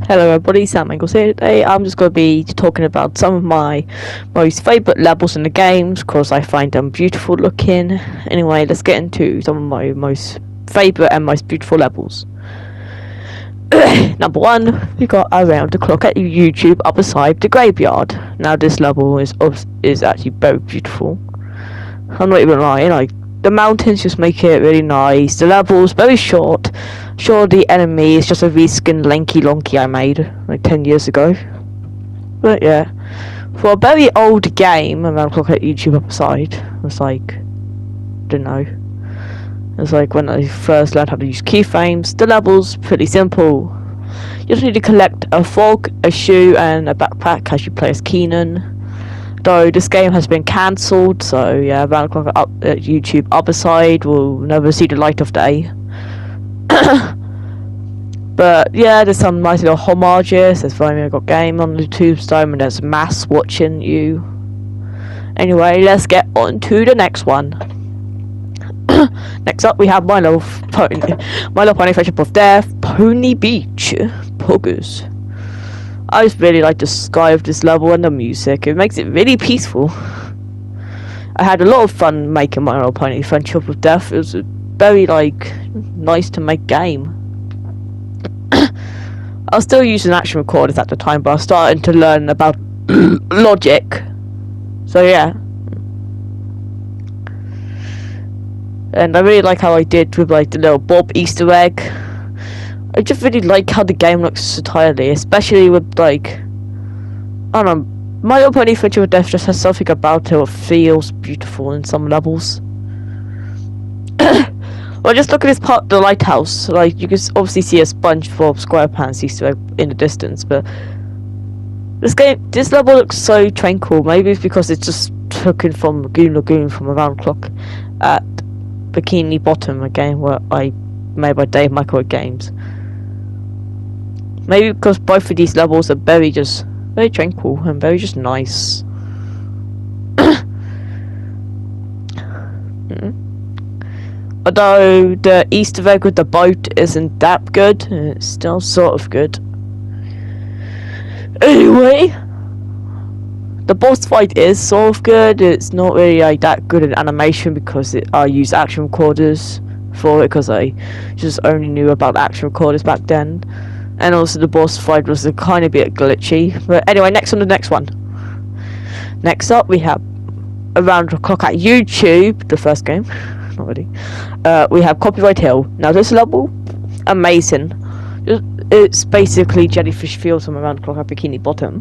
Hello everybody, Sam Engels here. Today I'm just going to be talking about some of my most favourite levels in the games because I find them beautiful looking. Anyway, let's get into some of my most favourite and most beautiful levels. Number 1, we got Around the Clock at YouTube Other Side the Graveyard. Now this level is actually very beautiful. I'm not even lying, like the mountains just make it really nice. The level's very short. Sure, the enemy is just a reskinned Lanky Lonky I made like 10 years ago. But yeah, for a very old game, Around the Clock at YouTube Upside, it was like, don't know. It was like when I first learned how to use keyframes. The level's pretty simple. You just need to collect a frog, a shoe, and a backpack as you play as Keenan. Though this game has been cancelled, so yeah, Around the Clock at YouTube Other Side will never see the light of day. But yeah, there's some nice little homages. There's finally got game on the tombstone, and there's mass watching you. Anyway, let's get on to the next one. Next up, we have My Little Pony Friendship of Death, Pony Beach, Poggers. I just really like the sky of this level and the music. It makes it really peaceful. I had a lot of fun making My Little Pony Friendship of Death. It was very nice to make game. I was still using action recorders at the time, but I was starting to learn about logic. So yeah. And I really like how I did with the little Bob Easter egg. I just really like how the game looks entirely, especially with I don't know, My Little Pony Friendship of Death just has something about it that feels beautiful in some levels. Well, just look at this part of the lighthouse. Like, you can obviously see a SpongeBob SquarePants Easter egg in the distance, but this level looks so tranquil. Maybe it's because it's just taken from Lagoon from Around the Clock at Bikini Bottom, a game where I made by Dave Microwave Games. Maybe because both of these levels are very tranquil and very just nice. Although the Easter egg with the boat isn't that good, it's still sort of good. Anyway, the boss fight is sort of good. It's not really that good in animation because I use action recorders for it, because I just only knew about action recorders back then. And also the boss fight was a kind of bit glitchy. But anyway, next on the next one. Next up we have Around the Clock at YouTube, the first game. Not really. We have Copyright Hill. Now this level, amazing. It's basically Jellyfish Fields from Around the Clock at Bikini Bottom.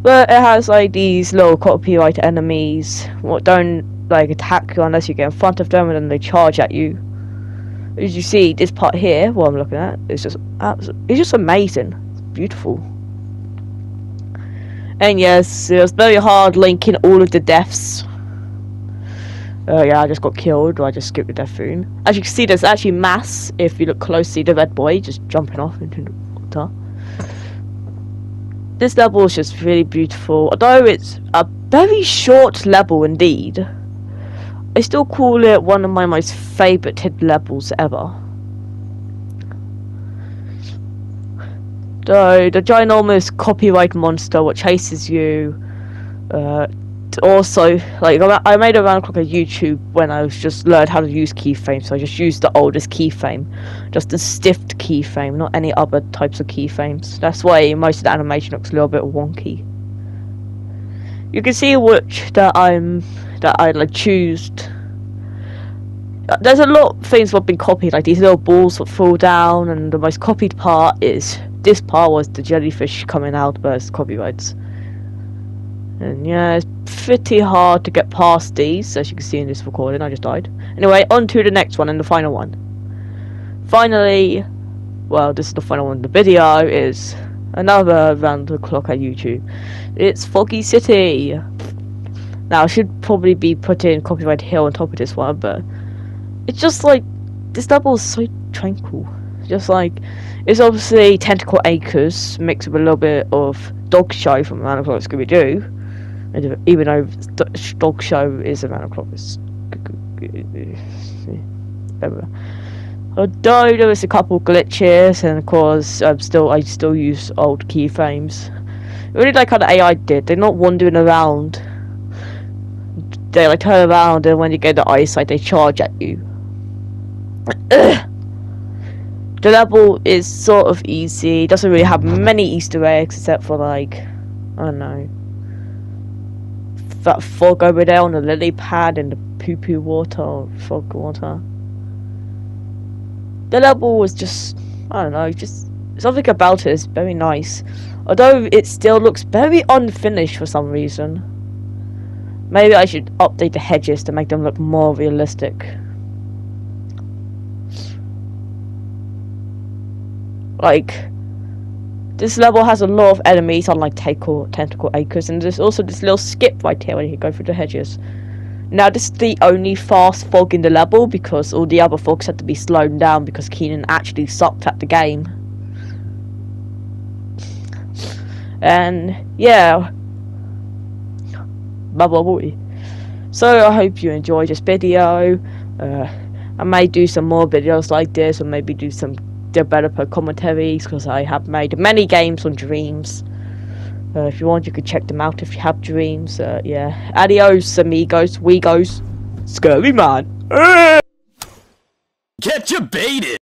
But it has these little copyright enemies what don't attack you unless you get in front of them, and then they charge at you. As you see, this part here, what I'm looking at, it's just amazing. It's beautiful. And yes, it was very hard linking all of the deaths. Yeah, I just got killed, or I just skipped the death rune. As you can see, there's actually mass if you look closely. The red boy just jumping off into the water. This level is just really beautiful. Although it's a very short level indeed, I still call it one of my most favourite levels ever. Though the ginormous copyright monster what chases you, also I made Around the Clock at YouTube when I was just learned how to use keyframes, so I just used the oldest keyframe, just a stiffed keyframe, not any other types of keyframes. That's why most of the animation looks a little bit wonky. You can see which that I choose. There's a lot of things that have been copied, like these little balls that fall down, and the most copied part is this part was the jellyfish coming out versus copyrights. And yeah, it's pretty hard to get past these, as you can see in this recording. I just died. Anyway, on to the next one and the final one. Finally, well, this is the final one of the video, is another Around the Clock at YouTube. It's Foggy City. Now, I should probably be putting Copyright Hill on top of this one, but it's just this level is so tranquil. Just it's obviously Tentacle Acres mixed with a little bit of Dog Show from Around the Clock Scooby-Doo. Even though Dog Show is Around the Clock, it's Although there was a couple glitches, and of course, I still use old keyframes. I really like how the AI did. They're not wandering around. They like turn around, and when you get the eyesight, they charge at you. The level is sort of easy. It doesn't really have many Easter eggs except for like, I don't know, that fog over there on the lily pad and the poo-poo water or fog water. The level was just, I don't know, just something about it is very nice. Although it still looks very unfinished for some reason. Maybe I should update the hedges to make them look more realistic. Like, this level has a lot of enemies, unlike Tentacle Acres, and there's also this little skip right here when you go through the hedges. Now, this is the only fast fog in the level, because all the other fogs had to be slowed down because Keenan actually sucked at the game. And, yeah. Blah blah blah. So, I hope you enjoyed this video. I may do some more videos like this, or maybe do some developer commentaries, because I have made many games on Dreams. If you want, you could check them out if you have Dreams. Yeah. Adios, amigos, wegos. Scurvy man. Get you baited!